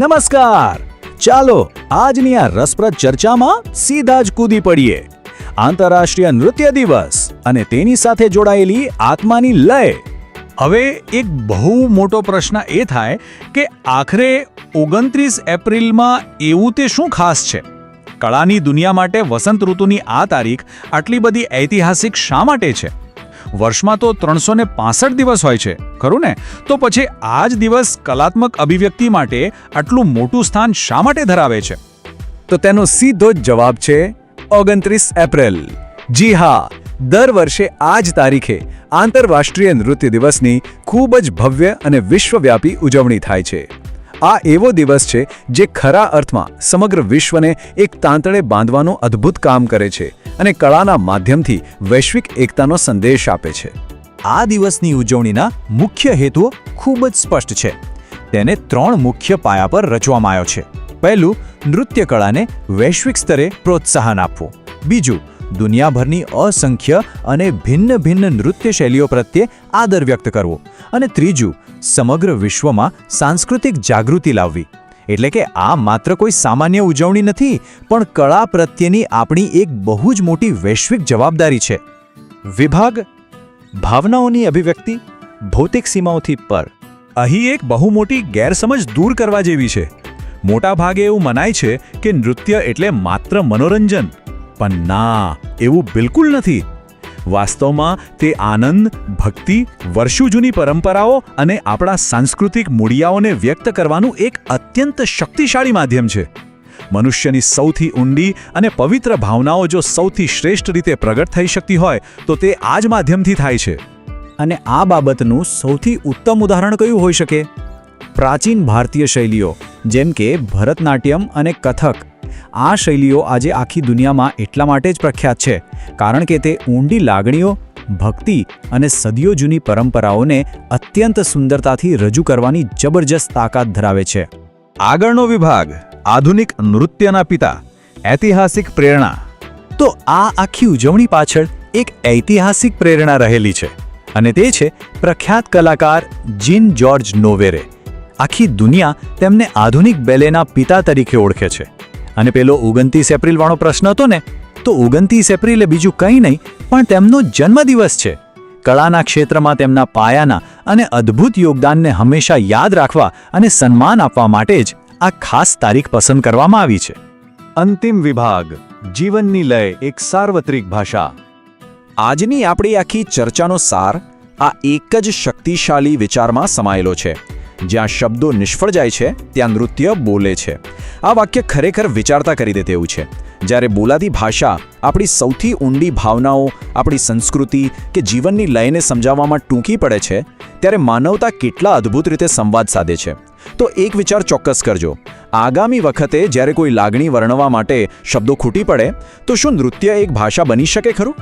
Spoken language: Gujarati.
નમસ્કાર. ચાલો આજની આ રસપ્રદ ચર્ચામાં સીધા જ કૂદી પડીએ. આંતરરાષ્ટ્રીય નૃત્ય દિવસ અને તેની સાથે જોડાયેલી આત્માની લય. હવે એક બહુ મોટો પ્રશ્ન એ થાય કે આખરે 29 એપ્રિલમાં એવું તે શું ખાસ છે? કળાની દુનિયા માટે વસંત ઋતુની આ તારીખ આટલી બધી ઐતિહાસિક શા માટે છે? વર્ષમાં તો 365 દિવસ હોય છે, ખરું ને? તો પછી આ જ દિવસ કલાત્મક અભિવ્યક્તિ માટે આટલું મોટું સ્થાન શા માટે ધરાવે છે? તો તેનો સીધો જ જવાબ છે 29 એપ્રિલ. જી હા, દર વર્ષે આ જ તારીખે આંતરરાષ્ટ્રીય નૃત્ય દિવસની ખૂબ જ ભવ્ય અને વિશ્વવ્યાપી ઉજવણી થાય છે. આ એવો દિવસ છે જે ખરા અર્થમાં સમગ્ર વિશ્વને એક તાંતણે બાંધવાનું અદ્ભુત કામ કરે છે અને કળાના માધ્યમથી વૈશ્વિક એકતાનો સંદેશ આપે છે. આ દિવસની ઉજવણીના મુખ્ય હેતુઓ ખૂબ જ સ્પષ્ટ છે. તેને 3 મુખ્ય પાયા પર રચવામાં આવ્યો છે. પહેલું, નૃત્ય કળાને વૈશ્વિક સ્તરે પ્રોત્સાહન આપવું. બીજું, દુનિયાભરની અસંખ્ય અને ભિન્ન ભિન્ન નૃત્ય શૈલીઓ પ્રત્યે આદર વ્યક્ત કરવો. અને ત્રીજું, સમગ્ર વિશ્વમાં સાંસ્કૃતિક જાગૃતિ લાવવી. એટલે કે આ માત્ર કોઈ સામાન્ય ઉજવણી નથી, પણ કળા પ્રત્યેની આપણી એક બહુ જ મોટી વૈશ્વિક જવાબદારી છે. વિભાગ: ભાવનાઓની અભિવ્યક્તિ ભૌતિક સીમાઓથી પર. અહીં એક બહુ મોટી ગેરસમજ દૂર કરવા જેવી છે. મોટા ભાગે એવું મનાય છે કે નૃત્ય એટલે માત્ર મનોરંજન. પણ ના, એવું બિલકુલ નથી. વાસ્તવમાં તે આનંદ, ભક્તિ, વર્ષો જૂની પરંપરાઓ અને આપણા સાંસ્કૃતિક મૂળિયાઓને વ્યક્ત કરવાનું એક અત્યંત શક્તિશાળી માધ્યમ છે. મનુષ્યની સૌથી ઊંડી અને પવિત્ર ભાવનાઓ જો સૌથી શ્રેષ્ઠ રીતે પ્રગટ થઈ શકતી હોય તો તે આ જ માધ્યમથી થાય છે. અને આ બાબતનું સૌથી ઉત્તમ ઉદાહરણ કયું હોઈ શકે? પ્રાચીન ભારતીય શૈલીઓ જેમ કે ભરતનાટ્યમ અને કથક. આ શૈલીઓ આજે આખી દુનિયામાં એટલા માટે જ પ્રખ્યાત છે કારણ કે તે ઊંડી લાગણીઓ, ભક્તિ અને સદીઓ જૂની પરંપરાઓને અત્યંત સુંદરતાથી રજૂ કરવાની જબરજસ્ત તાકાત ધરાવે છે. આગળનો વિભાગ: આધુનિક નૃત્યના પિતા, ઐતિહાસિક પ્રેરણા. તો આ આખી ઉજવણી પાછળ એક ઐતિહાસિક પ્રેરણા રહેલી છે અને તે છે પ્રખ્યાત કલાકાર જીન જ્યોર્જ નોવેરે. આખી દુનિયા તેમને આધુનિક બેલેના પિતા તરીકે ઓળખે છે. અને પેલો 29 એપ્રિલ વાળો પ્રશ્ન હતો ને, તો 29 એપ્રિલે બીજું કંઈ નહીં પણ તેમનો જન્મદિવસ છે. કળાના ક્ષેત્રમાં તેમના પાયાના અને અદ્ભુત યોગદાનને હંમેશા યાદ રાખવા અને સન્માન આપવા માટે જ આ ખાસ તારીખ પસંદ કરવામાં આવી છે. અંતિમ વિભાગ: જીવનની લય, એક સાર્વત્રિક ભાષા. આજની આપણી આખી ચર્ચાનો સાર આ એક જ શક્તિશાળી વિચારમાં સમાયેલો છે: જ્યાં શબ્દો નિષ્ફળ જાય છે ત્યાં નૃત્ય બોલે છે. આ વાક્ય ખરેખર વિચારતા કરી દે તેવું છે. જ્યારે બોલાતી ભાષા આપણી સૌથી ઊંડી ભાવનાઓ, આપણી સંસ્કૃતિ કે જીવનની લયને સમજાવવામાં ટૂંકી પડે છે, ત્યારે માનવતા કેટલા અદ્ભુત રીતે સંવાદ સાધે છે. તો એક વિચાર ચોક્કસ કરજો: આગામી વખતે જ્યારે કોઈ લાગણી વર્ણવવા માટે શબ્દો ખૂટી પડે તો શું નૃત્ય એક ભાષા બની શકે ખરું?